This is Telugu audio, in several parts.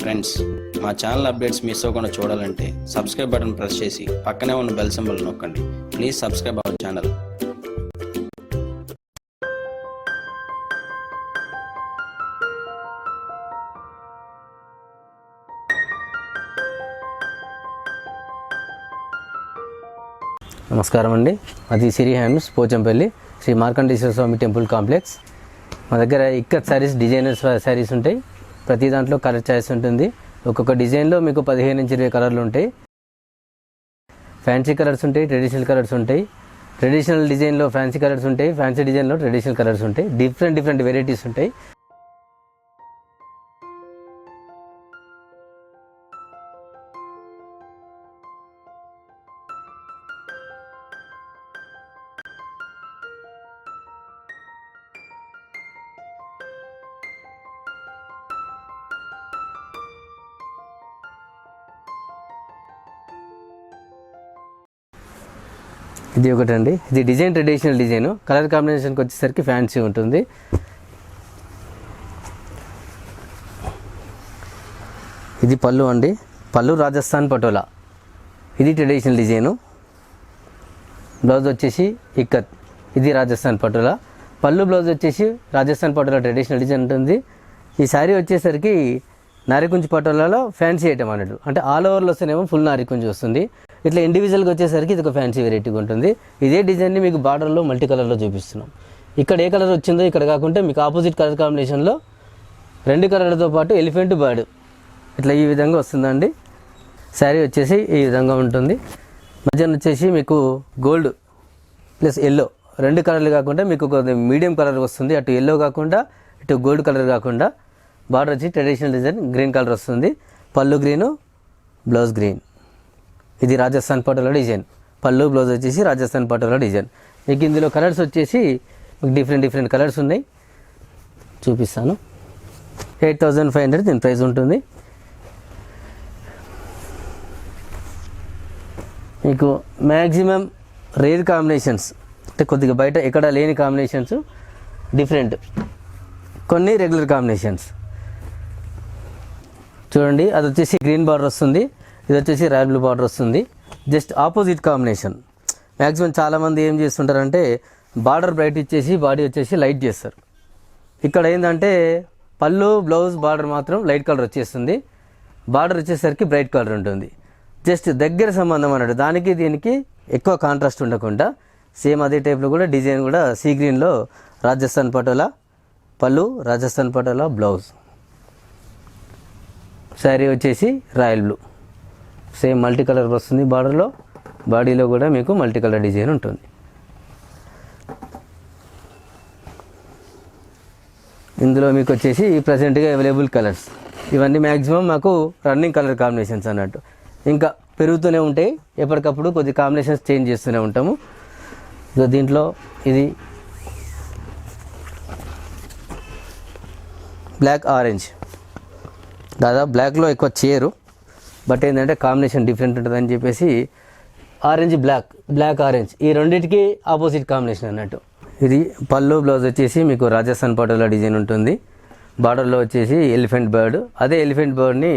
ఫ్రెండ్స్, మా ఛానల్ అప్డేట్స్ మిస్ అవ్వకుండా చూడాలంటే సబ్స్క్రైబ్ బటన్ ప్రెస్ చేసి పక్కనే ఉన్న బెల్ సింబల్ నొక్కండి. Please subscribe our channel. నమస్కారం అండి. అది సిరి హ్యాండ్స్ పోచంపల్లి శ్రీ మార్కండేశ్వర స్వామి టెంపుల్ కాంప్లెక్స్. మా దగ్గర ఇక్కత్ శారీస్, డిజైనర్ శారీస్ ఉంటాయి. ప్రతి దాంట్లో కలర్ చాయిస్ ఉంటుంది. ఒక్కొక్క డిజైన్లో మీకు 15 నుంచి 20 కలర్లు ఉంటాయి. ఫ్యాన్సీ కలర్స్ ఉంటాయి, ట్రెడిషనల్ కలర్స్ ఉంటాయి. ట్రెడిషనల్ డిజైన్లో ఫ్యాన్సీ కలర్స్ ఉంటాయి, ఫ్యాన్సీ డిజైన్లో ట్రెడిషనల్ కలర్స్ ఉంటాయి. డిఫరెంట్ వెరైటీస్ ఉంటాయి. ఇది ఒకటండి, ఇది డిజైన్ ట్రెడిషనల్ డిజైన్. కలర్ కాంబినేషన్కి వచ్చేసరికి ఫ్యాన్సీ ఉంటుంది. ఇది పళ్ళు అండి, పళ్ళు రాజస్థాన్ పటోలా. ఇది ట్రెడిషనల్ డిజైను. బ్లౌజ్ వచ్చేసి ఇక్కత్, ఇది రాజస్థాన్ పటోలా. పళ్ళు బ్లౌజ్ వచ్చేసి రాజస్థాన్ పటోలా ట్రెడిషనల్ డిజైన్ ఉంటుంది. ఈ శారీ వచ్చేసరికి నారికుంచి పటోలాలో ఫ్యాన్సీ ఐటమ్ అన్నట్టు. అంటే ఆల్ ఓవర్లో వస్తేనేమో ఫుల్ నారికుంచి వస్తుంది. ఇట్లా ఇండివిజువల్గా వచ్చేసరికి ఇది ఒక ఫ్యాన్సీ వెరైటీగా ఉంటుంది. ఇదే డిజైన్ని మీకు బార్డర్లో మల్టీ కలర్లో చూపిస్తున్నాం. ఇక్కడ ఏ కలర్ వచ్చిందో ఇక్కడ కాకుండా మీకు ఆపోజిట్ కలర్ కాంబినేషన్లో 2 కలర్లతో పాటు ఎలిఫెంట్ బర్డ్ ఇట్లా ఈ విధంగా వస్తుందండి. శారీ వచ్చేసి ఈ విధంగా ఉంటుంది. మధ్యన వచ్చేసి మీకు గోల్డ్ ప్లస్ ఎల్లో 2 కలర్లు కాకుండా మీకు మీడియం కలర్ వస్తుంది. అటు ఎల్లో కాకుండా ఇటు గోల్డ్ కలర్ కాకుండా బార్డర్ వచ్చి ట్రెడిషనల్ డిజైన్ గ్రీన్ కలర్ వస్తుంది. పళ్ళు గ్రీను, బ్లౌజ్ గ్రీన్. ఇది రాజస్థాన్ పటోలా డిజైన్. పళ్ళు బ్లౌజ్ వచ్చేసి రాజస్థాన్ పటోలా డిజైన్. మీకు ఇందులో కలర్స్ వచ్చేసి మీకు డిఫరెంట్ కలర్స్ ఉన్నాయి, చూపిస్తాను. 8500 దీని ప్రైస్ ఉంటుంది. మీకు మ్యాక్సిమం రేర్ కాంబినేషన్స్ అంటే కొద్దిగా బయట ఎక్కడ లేని కాంబినేషన్స్, డిఫరెంట్ కొన్ని రెగ్యులర్ కాంబినేషన్స్ చూడండి. అది వచ్చేసి గ్రీన్ బార్డర్ వస్తుంది, ఇది వచ్చేసి రాయల్ బ్లూ బార్డర్ వస్తుంది. Just opposite combination. మ్యాక్సిమం చాలామంది ఏం చేస్తుంటారంటే బార్డర్ బ్రైట్ ఇచ్చేసి బాడీ వచ్చేసి లైట్ చేస్తారు. ఇక్కడ ఏంటంటే పళ్ళు బ్లౌజ్ బార్డర్ మాత్రం లైట్ కలర్ వచ్చేస్తుంది, బార్డర్ వచ్చేసరికి బ్రైట్ కలర్ ఉంటుంది. జస్ట్ దగ్గర సంబంధం అన్నట్టు. దానికి దీనికి ఎక్కువ కాంట్రాస్ట్ ఉండకుండా సేమ్ అదే టైప్లో కూడా డిజైన్ కూడా సీ గ్రీన్లో రాజస్థాన్ పటోలా పళ్ళు, రాజస్థాన్ పటోలా బ్లౌజ్. శారీ వచ్చేసి royal blue, same multi colour వస్తుంది బార్డర్లో. బాడీలో కూడా మీకు మల్టీ కలర్ డిజైన్ ఉంటుంది. ఇందులో మీకు వచ్చేసి ప్రజెంట్గా అవైలబుల్ కలర్స్ ఇవన్నీ మ్యాక్సిమం మాకు రన్నింగ్ కలర్ కాంబినేషన్స్ అన్నట్టు. ఇంకా పెరుగుతూనే ఉంటాయి, ఎప్పటికప్పుడు కొద్ది కాంబినేషన్స్ చేంజ్ చేస్తూనే ఉంటాము. దీంట్లో ఇది బ్లాక్ ఆరెంజ్, దాదాపు బ్లాక్లో ఎక్కువ చేయరు, బట్ ఏంటంటే కాంబినేషన్ డిఫరెంట్ ఉంటుందని చెప్పేసి ఆరెంజ్ బ్లాక్ ఆరెంజ్ ఈ రెండింటికి ఆపోజిట్ కాంబినేషన్ అన్నట్టు. ఇది పళ్ళు బ్లౌజ్ వచ్చేసి మీకు రాజస్థాన్ పటోలా డిజైన్ ఉంటుంది. బార్డర్లో వచ్చేసి ఎలిఫెంట్ బర్డ్, అదే ఎలిఫెంట్ బర్డ్ని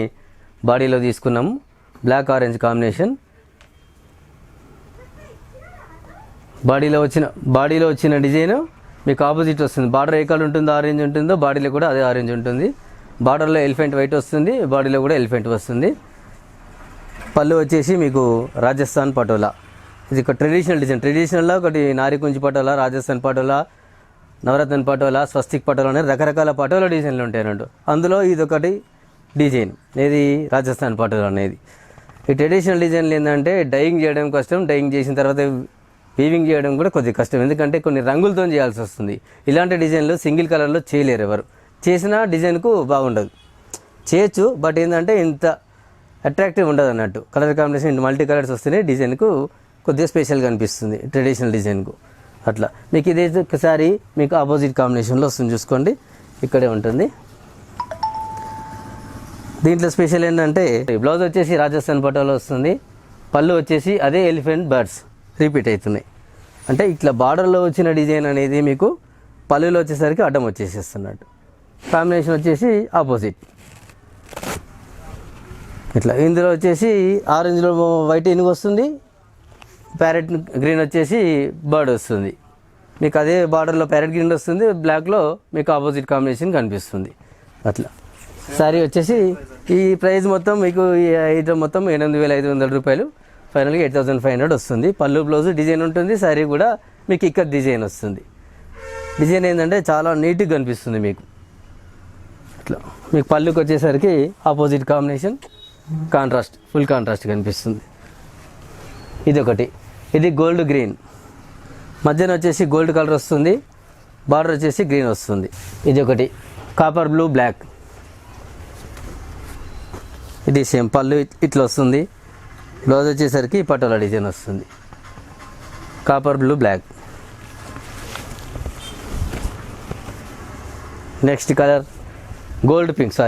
బాడీలో తీసుకున్నాము. Black orange combination. బాడీలో వచ్చిన డిజైన్ మీకు ఆపోజిట్ వస్తుంది. బార్డర్ ఏ కలర్ ఉంటుందో ఆరెంజ్ ఉంటుందో బాడీలో కూడా అదే ఆరెంజ్ ఉంటుంది. బార్డర్లో ఎలిఫెంట్ వైట్ వస్తుంది, బాడీలో కూడా ఎలిఫెంట్ వస్తుంది. పళ్ళు వచ్చేసి మీకు రాజస్థాన్ పటోలా. ఇది ఒక ట్రెడిషనల్ డిజైన్. ట్రెడిషనల్లో ఒకటి నారికుంచి పటోలా, రాజస్థాన్ పటోలా, నవరత్న పటోలా, స్వస్తిక్ పటోలా అనేది రకరకాల పటోలా డిజైన్లు ఉంటాయి అన్నట్టు. అందులో ఇది ఒకటి డిజైన్, ఏది రాజస్థాన్ పటోలా అనేది. ఈ ట్రెడిషనల్ డిజైన్లు ఏంటంటే డైయింగ్ చేయడం కష్టం, డైయింగ్ చేసిన తర్వాత వీవింగ్ చేయడం కూడా కొద్దిగా కష్టం, ఎందుకంటే కొన్ని రంగులతో చేయాల్సి వస్తుంది. ఇలాంటి డిజైన్లు సింగిల్ కలర్లో చేయలేరు ఎవరు. చేసిన డిజైన్కు బాగుండదు. చేయొచ్చు, బట్ ఏంటంటే ఇంత అట్రాక్టివ్ ఉండదు అన్నట్టు. కలర్ కాంబినేషన్ మల్టీ కలర్స్ వస్తేనే డిజైన్కు కొద్దిగా స్పెషల్గా అనిపిస్తుంది ట్రెడిషనల్ డిజైన్కు. అట్లా మీకు ఇదే ఒకసారి మీకు ఆపోజిట్ కాంబినేషన్లో వస్తుంది, చూసుకోండి, ఇక్కడే ఉంటుంది. దీంట్లో స్పెషల్ ఏంటంటే బ్లౌజ్ వచ్చేసి రాజస్థాన్ పటోలా వస్తుంది. పళ్ళు వచ్చేసి అదే ఎలిఫెంట్ బర్డ్స్ రిపీట్ అవుతున్నాయి. అంటే ఇట్లా బార్డర్లో వచ్చిన డిజైన్ అనేది మీకు పళ్ళులో వచ్చేసరికి అడ్డం వచ్చేసేస్తున్నట్టు. కాంబినేషన్ వచ్చేసి ఆపోజిట్. ఇట్లా ఇందులో వచ్చేసి ఆరెంజ్లో వైట్ ఏనుగు వస్తుంది, ప్యారెట్ గ్రీన్ వచ్చేసి బర్డ్ వస్తుంది. మీకు అదే బార్డర్లో ప్యారెట్ గ్రీన్ వస్తుంది, బ్లాక్లో మీకు ఆపోజిట్ కాంబినేషన్ కనిపిస్తుంది. అట్లా శారీ వచ్చేసి ఈ ప్రైస్ మొత్తం మీకు ఈ ఐటమ్ మొత్తం 8,500 రూపాయలు, ఫైనల్గా 8,500 వస్తుంది. పళ్ళు బ్లౌజ్ డిజైన్ ఉంటుంది, శారీ కూడా మీకు ఇక్కడ డిజైన్ వస్తుంది. డిజైన్ ఏంటంటే చాలా నీట్గా కనిపిస్తుంది మీకు. ఇట్లా మీకు పళ్ళుకి వచ్చేసరికి opposite combination contrast, full contrast కనిపిస్తుంది. ఇది ఒకటి, ఇది గోల్డ్ గ్రీన్, మధ్యన వచ్చేసి గోల్డ్ కలర్ వస్తుంది, బార్డర్ వచ్చేసి గ్రీన్ వస్తుంది. ఇది ఒకటి కాపర్ బ్లూ బ్లాక్, ఇది సేమ్ పళ్ళు ఇట్లా వస్తుంది, బ్లౌజ్ వచ్చేసరికి పటోలా డిజైన్ వస్తుంది. Copper blue black. Next colour gold pink,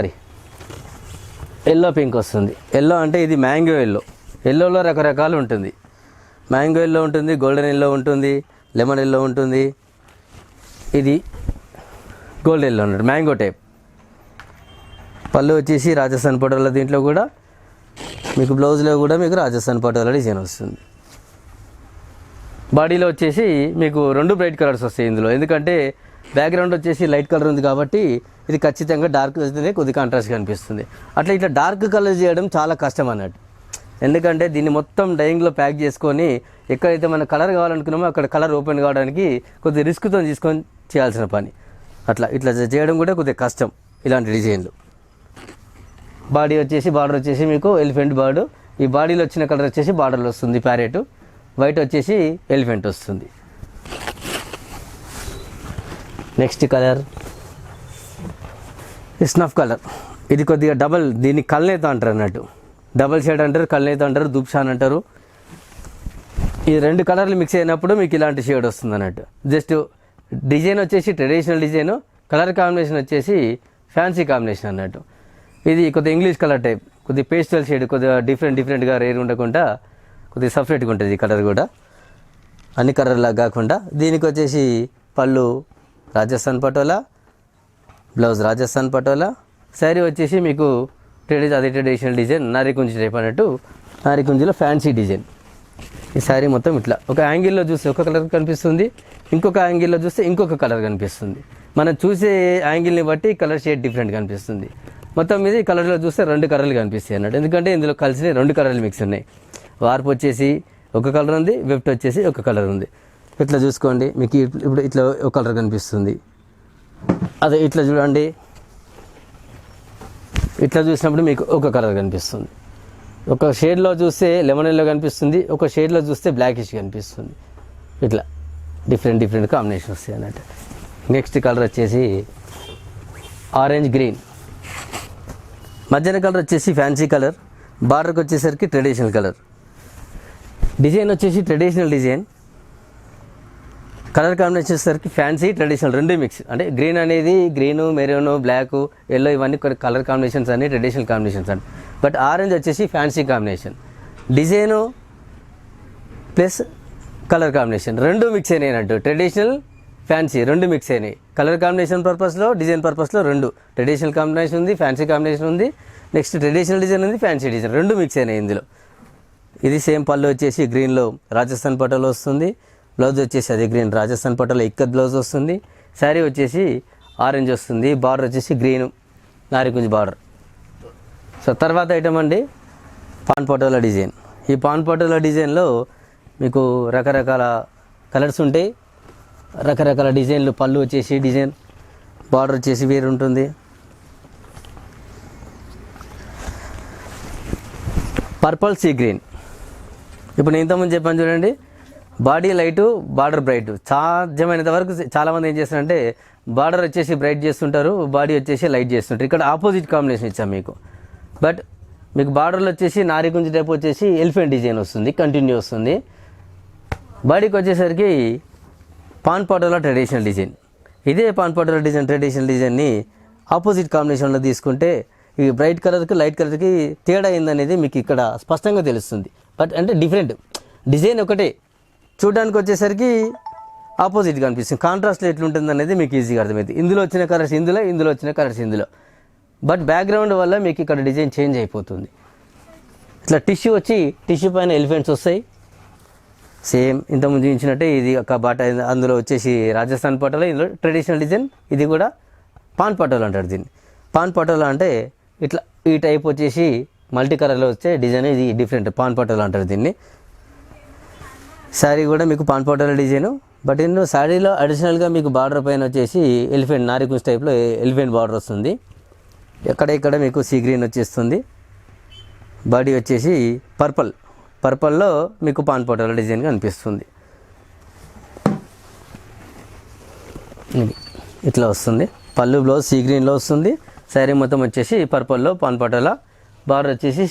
yellow pink వస్తుంది. ఎల్లో అంటే ఇది మ్యాంగో ఎల్లో, ఎల్లోలో రకరకాలు ఉంటుంది. మ్యాంగో ఎల్లో ఉంటుంది, గోల్డెన్ ఎల్లో ఉంటుంది, లెమన్ ఎల్లో ఉంటుంది, ఇది గోల్డ్ ఎల్లో ఉంటుంది, మ్యాంగో టైప్. పళ్ళు వచ్చేసి రాజస్థాన్ పటోలా, దీంట్లో కూడా మీకు బ్లౌజ్లో కూడా మీకు రాజస్థాన్ పటోలా డిజైన్ వస్తుంది. బాడీలో వచ్చేసి మీకు 2 బ్రైట్ కలర్స్ వస్తాయి ఇందులో, ఎందుకంటే బ్యాక్గ్రౌండ్ వచ్చేసి లైట్ కలర్ ఉంది కాబట్టి ఇది ఖచ్చితంగా డార్క్ వస్తేనే కొద్ది కాంట్రాస్ట్ కనిపిస్తుంది. అట్లా ఇట్లా డార్క్ కలర్ చేయడం చాలా కష్టం అన్నట్టు, ఎందుకంటే దీన్ని మొత్తం డైయింగ్లో ప్యాక్ చేసుకొని ఎక్కడైతే మన కలర్ కావాలనుకున్నామో అక్కడ కలర్ ఓపెన్ కావడానికి కొద్దిగా రిస్క్తో తీసుకొని చేయాల్సిన పని. ఇట్లా చేయడం కూడా కొద్దిగా కష్టం ఇలాంటి డిజైన్లు. బాడీ వచ్చేసి బార్డర్ వచ్చేసి మీకు ఎలిఫెంట్ బర్డ్, ఈ బాడీలో వచ్చిన కలర్ వచ్చేసి బార్డర్లో వస్తుంది ప్యారెట్, వైట్ వచ్చేసి ఎలిఫెంట్ వస్తుంది. నెక్స్ట్ కలర్ స్నఫ్ కలర్, ఇది కొద్దిగా డబల్, దీన్ని కల్నేత అంటారు అన్నట్టు, డబల్ షేడ్ అంటారు, కల్నేత అంటారు, దుప్షాన్ అంటారు. ఈ 2 కలర్లు మిక్స్ అయినప్పుడు మీకు ఇలాంటి షేడ్ వస్తుంది అన్నట్టు. జస్ట్ డిజైన్ వచ్చేసి ట్రెడిషనల్ డిజైన్, కలర్ కాంబినేషన్ వచ్చేసి ఫ్యాన్సీ కాంబినేషన్ అన్నట్టు. ఇది కొద్దిగా ఇంగ్లీష్ కలర్ టైప్, కొద్దిగా పేస్టల్ షేడ్, కొద్దిగా డిఫరెంట్గా రేర్ ఉండకుండా కొద్దిగా సపరేట్గా ఉంటుంది ఈ కలర్ కూడా, అన్ని కలర్లాగా కాకుండా. దీనికి వచ్చేసి పళ్ళు రాజస్థాన్ పటోలా, బ్లౌజ్ రాజస్థాన్ పటోలా, శారీ వచ్చేసి మీకు అదే ట్రెడిషనల్ డిజైన్ నారికుంజి టైప్ అన్నట్టు, నారికుంజిలో ఫ్యాన్సీ డిజైన్. ఈ శారీ మొత్తం ఇట్లా ఒక యాంగిల్లో చూస్తే ఒక కలర్ కనిపిస్తుంది, ఇంకొక యాంగిల్లో చూస్తే ఇంకొక కలర్ కనిపిస్తుంది. మనం చూసే యాంగిల్ని బట్టి కలర్ షేడ్ డిఫరెంట్ కనిపిస్తుంది. మొత్తం మీద ఈ కలర్లో చూస్తే 2 కలర్లు కనిపిస్తాయి అన్నట్టు, ఎందుకంటే ఇందులో కలిసి 2 కలర్లు మిక్స్ ఉన్నాయి. వార్పు వచ్చేసి ఒక కలర్ ఉంది, వెఫ్ట్ వచ్చేసి ఒక కలర్ ఉంది. ఇట్లా చూసుకోండి, మీకు ఇప్పుడు ఇట్లా ఒక కలర్ కనిపిస్తుంది. అదే ఇట్లా చూడండి, ఇట్లా చూసినప్పుడు మీకు ఒక కలర్ కనిపిస్తుంది. ఒక షేడ్లో చూస్తే లెమన్ ఎల్లో కనిపిస్తుంది, ఒక షేడ్లో చూస్తే బ్లాకిష్ కనిపిస్తుంది. ఇట్లా డిఫరెంట్ కాంబినేషన్ వస్తాయి అన్నట్టు. నెక్స్ట్ కలర్ వచ్చేసి ఆరెంజ్ గ్రీన్, మధ్యన కలర్ వచ్చేసి ఫ్యాన్సీ కలర్, బార్డర్కి వచ్చేసరికి ట్రెడిషనల్ కలర్. డిజైన్ వచ్చేసి ట్రెడిషనల్ డిజైన్, కలర్ కాంబినేషన్ వచ్చేసరికి ఫ్యాన్సీ ట్రెడిషనల్ 2 మిక్స్. అంటే గ్రీన్ అనేది గ్రీను, మెరూన్, బ్లాక్, ఎల్లో ఇవన్నీ కలర్ కాంబినేషన్స్ అన్ని ట్రెడిషనల్ కాంబినేషన్స్ అండి. బట్ ఆరెంజ్ వచ్చేసి fancy combination, design plus colour combination 2 mix అయినాయి అన్నట్టు. ట్రెడిషనల్ ఫ్యాన్సీ 2 మిక్స్ అయినాయి. కలర్ కాంబినేషన్ పర్పస్లో, డిజైన్ పర్పస్లో 2 ట్రెడిషనల్ కాంబినేషన్ ఉంది, ఫ్యాన్సీ కాంబినేషన్ ఉంది, నెక్స్ట్ ట్రెడిషనల్ డిజైన్ ఉంది, ఫ్యాన్సీ డిజైన్ 2 మిక్స్ అయినాయి ఇందులో. ఇది సేమ్ పళ్ళు వచ్చేసి గ్రీన్లో రాజస్థాన్ పటోలా వస్తుంది, బ్లౌజ్ వచ్చేసి అదే గ్రీన్ రాజస్థాన్ పటోలా ఇక్కత్ బ్లౌజ్ వస్తుంది, శారీ వచ్చేసి ఆరెంజ్ వస్తుంది, బార్డర్ వచ్చేసి గ్రీన్ నారికుంజ్ బార్డర్. సో తర్వాత ఐటమ్ అండి పాన్ పటోలా డిజైన్. ఈ పాన్ పటోలా డిజైన్లో మీకు రకరకాల కలర్స్ ఉంటాయి, రకరకాల డిజైన్లు. పళ్ళు వచ్చేసి డిజైన్, బార్డర్ వచ్చేసి వేరు ఉంటుంది. పర్పుల్ సీ గ్రీన్, ఇప్పుడు నేను ఇంతకుముందు చెప్పాను చూడండి, బాడీ లైటు బార్డర్ బ్రైట్. సాధ్యమైనంత వరకు చాలామంది ఏం చేస్తారంటే బార్డర్ వచ్చేసి బ్రైట్ చేస్తుంటారు, బాడీ వచ్చేసి లైట్ చేస్తుంటారు. ఇక్కడ ఆపోజిట్ కాంబినేషన్ ఇచ్చాం మీకు. బట్ మీకు బార్డర్లో వచ్చేసి నారికుంజి టైప్ వచ్చేసి ఎలిఫెంట్ డిజైన్ వస్తుంది, కంటిన్యూ వస్తుంది. బాడీకి వచ్చేసరికి పాన్ పటోలా ట్రెడిషనల్ డిజైన్. ఇదే పాన్ పటోలా డిజైన్ ట్రెడిషనల్ డిజైన్ని ఆపోజిట్ కాంబినేషన్లో తీసుకుంటే ఈ బ్రైట్ కలర్కి లైట్ కలర్కి తేడా ఏందనేది మీకు ఇక్కడ స్పష్టంగా తెలుస్తుంది. బట్ అంటే డిఫరెంట్ డిజైన్ ఒకటే, చూడడానికి వచ్చేసరికి ఆపోజిట్గా అనిపిస్తుంది. కాంట్రాస్ట్లో ఎట్లుంటుంది అనేది మీకు ఈజీగా అర్థమవుతుంది. ఇందులో వచ్చిన కలర్స్ ఇందులో, ఇందులో వచ్చిన కలర్స్ ఇందులో. బట్ బ్యాక్గ్రౌండ్ వల్ల మీకు ఇక్కడ డిజైన్ చేంజ్ అయిపోతుంది. ఇట్లా టిష్యూ వచ్చి టిష్యూ పైన ఎలిఫెంట్స్ వస్తాయి. సేమ్ ఇంతకుముందు చూపించినట్టే ఇది ఒక బాట, అందులో వచ్చేసి రాజస్థాన్ పటోలా, ఇందులో ట్రెడిషనల్ డిజైన్. ఇది కూడా పాన్ పటోలా అంటారు దీన్ని. పాన్ పటోలా అంటే ఇట్లా ఈ టైప్ వచ్చేసి మల్టీ కలర్లో వచ్చే డిజైన్, ఇది డిఫరెంట్ పాన్ పటోలా అంటారు దీన్ని. శారీ కూడా మీకు పాన్ పటోలా డిజైను. బట్ ఇందులో శారీలో అడిషనల్గా మీకు బార్డర్ పైన వచ్చేసి ఎలిఫెంట్ నారికుంజ్ టైప్లో ఎలిఫెంట్ బార్డర్ వస్తుంది. ఇక్కడ మీకు సీ గ్రీన్ వచ్చేస్తుంది. బాడీ వచ్చేసి పర్పల్లో మీకు పాన్ పటోలా డిజైన్ కనిపిస్తుంది. ఇది ఇట్లా వస్తుంది. పళ్ళు బ్లౌజ్ సీ గ్రీన్లో వస్తుంది. శారీ మొత్తం వచ్చేసి పర్పల్లో పాన్ పటోలా, బార్డర్ వచ్చేసి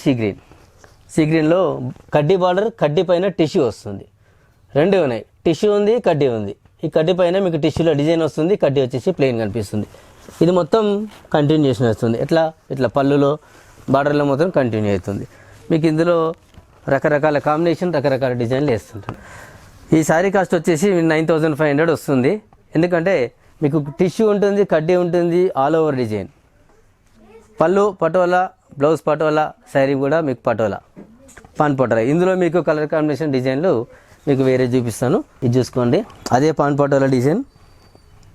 సీ గ్రీన్లో కడ్డీ బార్డర్, కడ్డీ పైన టిష్యూ వస్తుంది. రెండు ఉన్నాయి, టిష్యూ ఉంది, కడ్డీ ఉంది. ఈ కడ్డీ పైన మీకు టిష్యూలో డిజైన్ వస్తుంది, కడ్డీ వచ్చేసి ప్లెయిన్ కనిపిస్తుంది. ఇది మొత్తం కంటిన్యూషన్ వస్తుంది. ఇట్లా పళ్ళులో బార్డర్లో మొత్తం కంటిన్యూ అవుతుంది. మీకు ఇందులో రకరకాల కాంబినేషన్, రకరకాల డిజైన్లు వేస్తుంటారు. ఈ శారీ కాస్ట్ వచ్చేసి 9500 వస్తుంది. ఎందుకంటే మీకు టిష్యూ ఉంటుంది, కడ్డీ ఉంటుంది, ఆల్ ఓవర్ డిజైన్. పళ్ళు పటోలా, బ్లౌజ్ పటోలా, శారీ కూడా మీకు పటోలా, పాన్ పటోలా. ఇందులో మీకు కలర్ కాంబినేషన్ డిజైన్లు మీకు వేరే చూపిస్తాను. ఇది చూసుకోండి, అదే పాన్ పటోలా డిజైన్,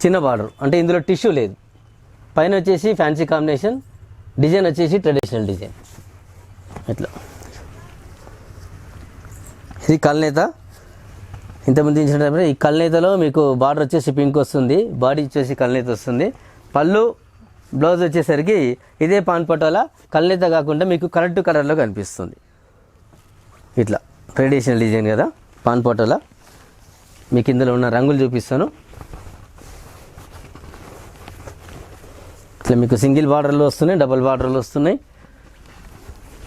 చిన్న బార్డర్. అంటే ఇందులో టిష్యూ లేదు. పైన వచ్చేసి ఫ్యాన్సీ కాంబినేషన్, డిజైన్ వచ్చేసి ట్రెడిషనల్ డిజైన్. ఇట్లా ఇది కల్నేత. ఇంతకుముందు ఇచ్చినప్పుడు ఈ కల్నేతలో మీకు బార్డర్ వచ్చేసి పింక్ వస్తుంది, బాడీ వచ్చేసి కల్నేత వస్తుంది. పళ్ళు బ్లౌజ్ వచ్చేసరికి ఇదే పాన్ పటోలా, కల్నేత కాకుండా మీకు కరెక్ట్ కలర్లో కనిపిస్తుంది. ఇట్లా ట్రెడిషనల్ డిజైన్ కదా పాన్ పటోలా. మీకు ఇందులో ఉన్న రంగులు చూపిస్తాను. ఇట్లా మీకు సింగిల్ బార్డర్లు వస్తున్నాయి, డబుల్ బార్డర్లు వస్తున్నాయి.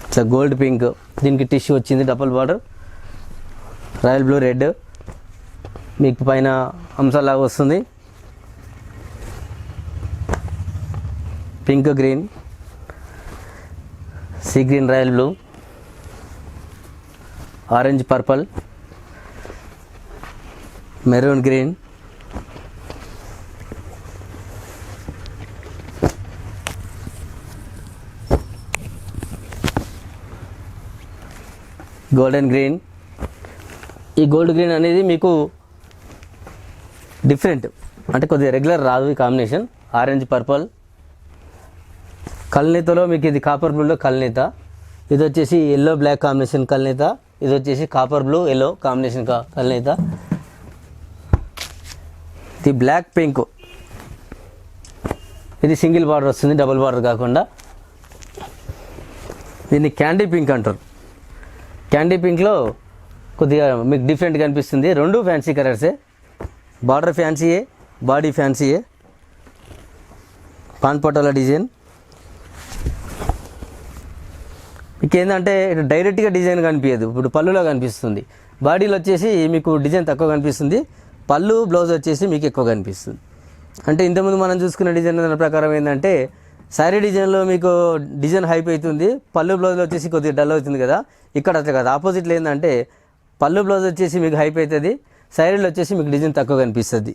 ఇట్లా గోల్డ్ పింక్, దీనికి టిష్యూ వచ్చింది, double border. Royal blue red, మీకు పైన అంశాలాగా వస్తుంది. Pink green, sea green, royal blue, orange purple, maroon green, golden green. ఈ గోల్డ్ గ్రీన్ అనేది మీకు డిఫరెంట్, అంటే కొద్దిగా రెగ్యులర్ రాదు ఈ కాంబినేషన్. ఆరెంజ్ పర్పల్, కల్నేతలో మీకు ఇది కాపర్ బ్లూలో కల్నేత. ఇది వచ్చేసి ఎల్లో బ్లాక్ కాంబినేషన్ కల్నేత. ఇది వచ్చేసి కాపర్ బ్లూ ఎల్లో కాంబినేషన్ కల్నేత. ఇది బ్లాక్ పింక్, ఇది సింగిల్ బార్డర్ వస్తుంది, డబుల్ బార్డర్ కాకుండా. దీన్ని క్యాండీ పింక్ అంటారు. క్యాండీ పింక్లో కొద్దిగా మీకు డిఫరెంట్గా అనిపిస్తుంది. రెండు ఫ్యాన్సీ కలర్సే, బార్డర్ ఫ్యాన్సీయే, బాడీ ఫ్యాన్సీయే. పాన్ పటోలా డిజైన్. మీకు ఏంటంటే డైరెక్ట్గా డిజైన్ కనిపించదు, ఇప్పుడు పళ్ళులో కనిపిస్తుంది. బాడీలో వచ్చేసి మీకు డిజైన్ తక్కువ కనిపిస్తుంది, పళ్ళు బ్లౌజ్ వచ్చేసి మీకు ఎక్కువ కనిపిస్తుంది. అంటే ఇంతకుముందు మనం చూసుకున్న డిజైన్ ప్రకారం ఏంటంటే శారీ డిజైన్లో మీకు డిజైన్ హైప్ అవుతుంది, పళ్ళు బ్లౌజ్లో వచ్చేసి కొద్దిగా డల్ అవుతుంది కదా. ఇక్కడ అట్లా కాదు, ఆపోజిట్లో ఏంటంటే పళ్ళు బ్లౌజ్ వచ్చేసి మీకు హైప్ అవుతుంది, శారీలో వచ్చేసి మీకు డిజైన్ తక్కువ కనిపిస్తుంది.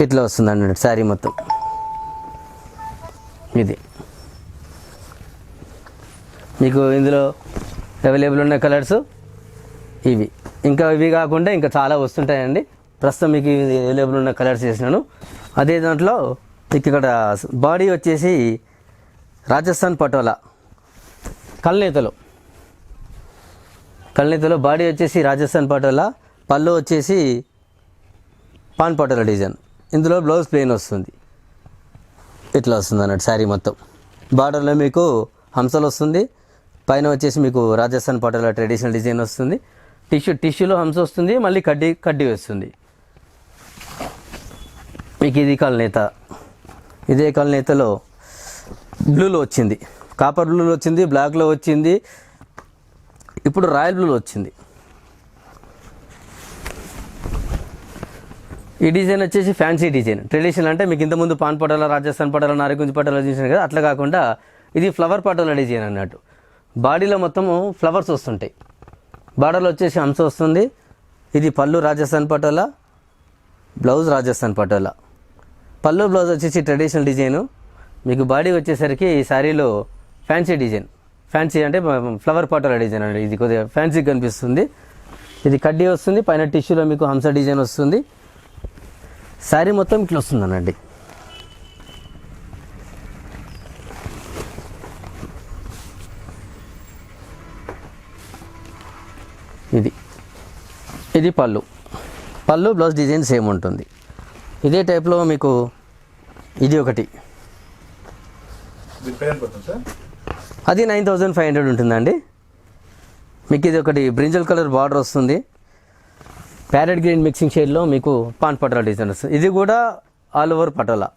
ఇట్లా వస్తుంది అన్నట్టు శారీ మొత్తం. ఇది మీకు ఇందులో అవైలబుల్ ఉన్న కలర్స్ ఇవి. ఇంకా ఇవి కాకుండా ఇంకా చాలా వస్తుంటాయండి. ప్రస్తుతం మీకు అవైలబుల్ ఉన్న కలర్స్ చేసినాను. అదే దాంట్లో మీకు ఇక్కడ బాడీ వచ్చేసి రాజస్థాన్ పటోలా కల్నేతలో బాడీ వచ్చేసి రాజస్థాన్ పటోలా, పళ్ళు వచ్చేసి పాన్ పటోలా డిజైన్. ఇందులో బ్లౌజ్ ప్లెయిన్ వస్తుంది. ఇట్లా వస్తుంది అన్నట్టు శారీ మొత్తం. బార్డర్లో మీకు హంసలు వస్తుంది, పైన వచ్చేసి మీకు రాజస్థాన్ పటోలా ట్రెడిషనల్ డిజైన్ వస్తుంది. టిష్యూలో హంస వస్తుంది, మళ్ళీ కడ్డీ వస్తుంది. మీకు ఇది కల్నేత. ఇదే కల్నేతలో బ్లూలో వచ్చింది, కాపర్ బ్లూలో వచ్చింది, బ్లాక్లో వచ్చింది, ఇప్పుడు రాయల్ బ్లూలో వచ్చింది. ఈ డిజైన్ వచ్చేసి ఫ్యాన్సీ డిజైన్. ట్రెడిషనల్ అంటే మీకు ఇంతకుముందు పాన్ పటోలా, రాజస్థాన్ పటోలా, నారికుంజ్ పటోలా చూసాను కదా, అట్లా కాకుండా ఇది ఫ్లవర్ పటోలా డిజైన్ అన్నట్టు. బాడీలో మొత్తము ఫ్లవర్స్ వస్తుంటాయి, బార్డర్లో వచ్చేసి హంస వస్తుంది. ఇది పళ్ళు రాజస్థాన్ పటోలా, బ్లౌజ్ రాజస్థాన్ పటోలా. పళ్ళు బ్లౌజ్ వచ్చేసి ట్రెడిషనల్ డిజైను. మీకు బాడీ వచ్చేసరికి ఈ శారీలో ఫ్యాన్సీ డిజైన్. ఫ్యాన్సీ అంటే ఫ్లవర్ పటోలా డిజైన్ అండి. ఇది కొద్దిగా ఫ్యాన్సీ కనిపిస్తుంది. ఇది కడ్డీ వస్తుంది, పైన టిష్యూలో మీకు హంస డిజైన్ వస్తుంది. శారీ మొత్తం ఇట్లా వస్తుందనండి. ఇది పళ్ళు బ్లౌజ్ డిజైన్ సేమ్ ఉంటుంది. ఇదే టైప్లో మీకు ఇది ఒకటి, అది 9500 ఉంటుందండి. మీకు ఇది ఒకటి బ్రింజల్ కలర్ బార్డర్ వస్తుంది, ప్యారెట్ గ్రీన్ మిక్సింగ్ షేడ్లో మీకు పాన్ పటోలా డిజైన్ వస్తుంది. ఇది కూడా ఆల్ ఓవర్ పటోలా.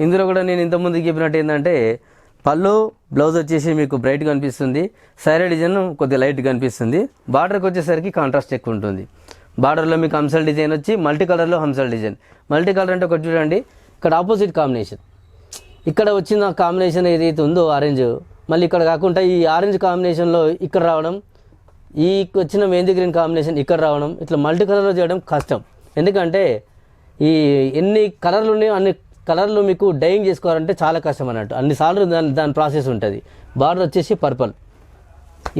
ఇందులో కూడా నేను ఇంతకుముందు చెప్పినట్టు ఏంటంటే పళ్ళు బ్లౌజ్ వచ్చేసి మీకు బ్రైట్గా కనిపిస్తుంది, శారీ డిజైన్ కొద్దిగా లైట్గా కనిపిస్తుంది. బార్డర్కి వచ్చేసరికి కాంట్రాస్ట్ ఎక్కువ ఉంటుంది. బార్డర్లో మీకు హంసల్ డిజైన్ వచ్చి మల్టీ కలర్లో హంసల్ డిజైన్. మల్టీ కలర్ అంటే ఒకటి చూడండి, ఇక్కడ ఆపోజిట్ కాంబినేషన్, ఇక్కడ వచ్చిన కాంబినేషన్ ఏదైతే ఉందో ఆరెంజ్, మళ్ళీ ఇక్కడ కాకుండా ఈ ఆరెంజ్ కాంబినేషన్లో ఇక్కడ రావడం, ఈ వచ్చిన మెహందీ గ్రీన్ కాంబినేషన్ ఇక్కడ రావడం, ఇట్లా మల్టీ కలర్లో చేయడం కష్టం. ఎందుకంటే ఈ ఎన్ని కలర్లు ఉన్నాయో అన్ని కలర్లు మీకు డైయింగ్ చేసుకోవాలంటే చాలా కష్టం అన్నట్టు. అన్నిసార్లు దాని ప్రాసెస్ ఉంటుంది. బార్డర్ వచ్చేసి పర్పల్,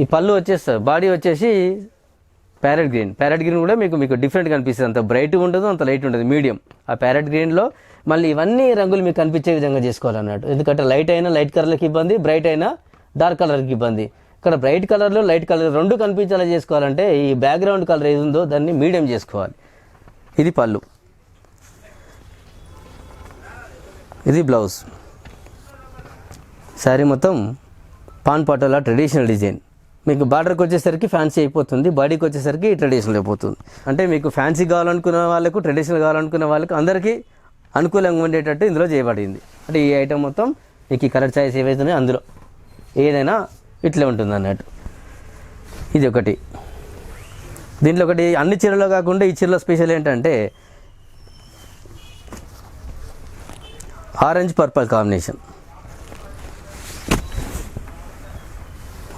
ఈ పళ్ళు వచ్చేస్తారు, బాడీ వచ్చేసి ప్యారెట్ గ్రీన్ కూడా మీకు డిఫరెంట్ కనిపిస్తుంది. అంత బ్రైట్గా ఉండదు, అంత లైట్ ఉంటుంది, మీడియం. ఆ ప్యారెట్ గ్రీన్లో మళ్ళీ ఇవన్నీ రంగులు మీకు కనిపించే విధంగా చేసుకోవాలన్నట్టు. ఎందుకంటే లైట్ అయినా లైట్ కలర్కి ఇబ్బంది, బ్రైట్ అయినా డార్క్ కలర్కి ఇబ్బంది. ఇక్కడ బ్రైట్ కలర్లో లైట్ కలర్ రెండు కనిపించేలా చేసుకోవాలంటే ఈ బ్యాక్గ్రౌండ్ కలర్ ఏది ఉందో దాన్ని మీడియం చేసుకోవాలి. ఇది పళ్ళు, ఇది బ్లౌజ్. శారీ మొత్తం పాన్ పటోలా ట్రెడిషనల్ డిజైన్. మీకు బార్డర్కి వచ్చేసరికి ఫ్యాన్సీ అయిపోతుంది, బాడీకి వచ్చేసరికి ట్రెడిషనల్ అయిపోతుంది. అంటే మీకు ఫ్యాన్సీ కావాలనుకున్న వాళ్ళకు, ట్రెడిషనల్ కావాలనుకున్న వాళ్ళకు అందరికీ అనుకూలంగా ఉండేటట్టు ఇందులో చేయబడింది. అంటే ఈ ఐటమ్ మొత్తం మీకు ఈ కలర్ చాయిస్ ఏవైతున్నాయో అందులో ఏదైనా ఇట్లా ఉంటుంది అన్నట్టు. ఇది ఒకటి. దీంట్లో ఒకటి అన్ని చీరలో కాకుండా ఈ చీరలో స్పెషల్ ఏంటంటే ఆరెంజ్ పర్పల్ కాంబినేషన్.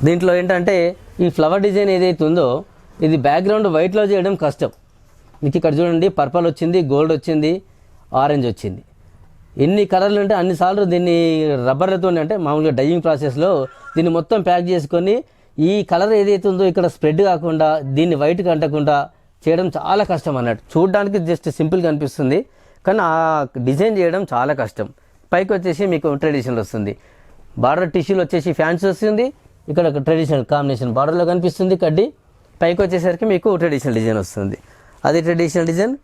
దీంట్లో ఏంటంటే ఈ ఫ్లవర్ డిజైన్ ఏదైతే ఉందో ఇది బ్యాక్గ్రౌండ్ వైట్లో చేయడం కష్టం. మీకు ఇక్కడ చూడండి, పర్పల్ వచ్చింది, గోల్డ్ వచ్చింది, ఆరెంజ్ వచ్చింది. ఎన్ని కలర్లు ఉంటే అన్నిసార్లు దీన్ని రబ్బర్లతో అంటే మామూలుగా డైయింగ్ ప్రాసెస్లో దీన్ని మొత్తం ప్యాక్ చేసుకొని ఈ కలర్ ఏదైతే ఉందో ఇక్కడ స్ప్రెడ్ కాకుండా దీన్ని వైట్గా అంటకుండా చేయడం చాలా కష్టం అన్నట్టు. చూడడానికి జస్ట్ సింపుల్గా అనిపిస్తుంది, కానీ ఆ డిజైన్ చేయడం చాలా కష్టం. పైకి వచ్చేసి మీకు ట్రెడిషనల్ వస్తుంది, బార్డర్ టిష్యూలు వచ్చేసి ఫ్యాన్సీ వస్తుంది, ఇక్కడ ట్రెడిషనల్ కాంబినేషన్ బార్డర్లో కనిపిస్తుంది కడ్డీ. పైకి వచ్చేసరికి మీకు ట్రెడిషనల్ డిజైన్ వస్తుంది. అది ట్రెడిషనల్ డిజైన్.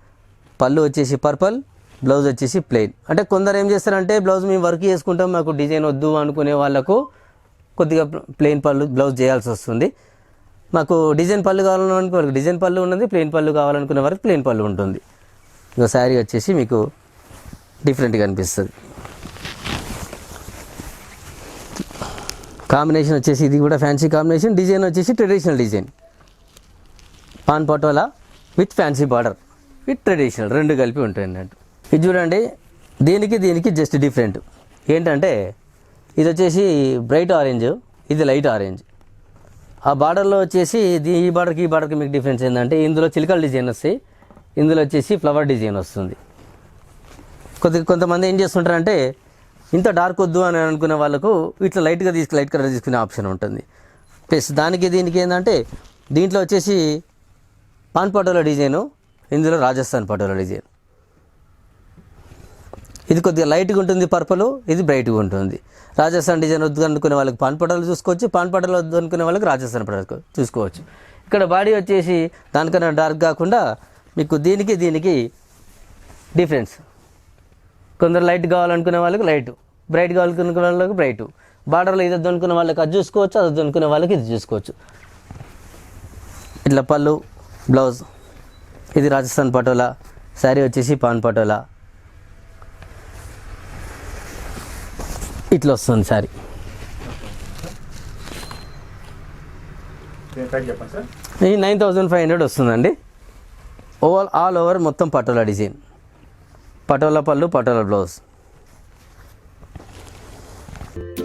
పళ్ళు వచ్చేసి పర్పల్, బ్లౌజ్ వచ్చేసి ప్లెయిన్. అంటే కొందరు ఏం చేస్తారంటే బ్లౌజ్ మేము వర్క్ చేసుకుంటాం, మాకు డిజైన్ వద్దు అనుకునే వాళ్ళకు కొద్దిగా ప్లెయిన్ పళ్ళు బ్లౌజ్ చేయాల్సి వస్తుంది. మాకు డిజైన్ పళ్ళు కావాలనుకునే వాళ్ళకి డిజైన్ పళ్ళు ఉన్నది, ప్లెయిన్ పళ్ళు కావాలనుకునే వారికి ప్లెయిన్ పళ్ళు ఉంటుంది. ఇంకా శారీ వచ్చేసి మీకు డిఫరెంట్గా అనిపిస్తుంది. కాంబినేషన్ వచ్చేసి ఇది కూడా ఫ్యాన్సీ కాంబినేషన్. డిజైన్ వచ్చేసి traditional design, pan patola with fancy border with traditional రెండు కలిపి ఉంటాయి అన్నట్టు. ఇది చూడండి, దీనికి జస్ట్ డిఫరెంట్ ఏంటంటే ఇది వచ్చేసి బ్రైట్ ఆరెంజ్, ఇది లైట్ ఆరెంజ్. ఆ బార్డర్లో వచ్చేసి ఈ బార్డర్కి మీకు డిఫరెన్స్ ఏంటంటే ఇందులో చిలకల డిజైన్ వస్తాయి, ఇందులో వచ్చేసి ఫ్లవర్ డిజైన్ వస్తుంది. కొంతమంది ఏం చేస్తుంటారంటే ఇంత డార్క్ వద్దు అని అనుకునే వాళ్ళకు ఇట్లా లైట్ కలర్ తీసుకునే ఆప్షన్ ఉంటుంది. ప్లస్ దీనికి ఏంటంటే దీంట్లో వచ్చేసి పాన్ పటోలా డిజైను, ఇందులో రాజస్థాన్ పటోలా డిజైన్. ఇది కొద్దిగా లైట్గా ఉంటుంది పర్పల్, ఇది బ్రైట్గా ఉంటుంది. రాజస్థాన్ డిజైన్ వద్దు అనుకునే వాళ్ళకి పాన్ పటోలా చూసుకోవచ్చు, పాన్ పటోలా వద్దు అనుకునే వాళ్ళకి రాజస్థాన్ పటోలా చూసుకోవచ్చు. ఇక్కడ బాడీ వచ్చేసి దానికన్నా డార్క్ కాకుండా మీకు దీనికి డిఫరెన్స్. కొందరు లైట్ కావాలనుకునే వాళ్ళకి లైట్, బ్రైట్ కావాలనుకునే వాళ్ళకి బ్రైట్. బార్డర్లో ఇది వద్దు అనుకునే వాళ్ళకి అది చూసుకోవచ్చు, అది వద్దు అనుకునే వాళ్ళకి ఇది చూసుకోవచ్చు. ఇట్లా పళ్ళు, బ్లౌజ్. ఇది రాజస్థాన్ పటోలా. శారీ వచ్చేసి పాన్ పటోలా ఇట్లా వస్తుంది శారీ. ఇది 9500 వస్తుందండి. ఆల్ ఓవర్ మొత్తం పటోలా డిజైన్, పటోలా పళ్ళు, పటోలా బ్లౌజ్.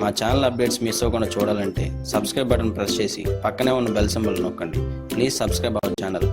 మా ఛానల్ అప్డేట్స్ మిస్ అవ్వకుండా చూడాలంటే సబ్స్క్రైబ్ బటన్ ప్రెస్ చేసి పక్కనే ఉన్న బెల్ సింబల్ నొక్కండి. Please subscribe our channel.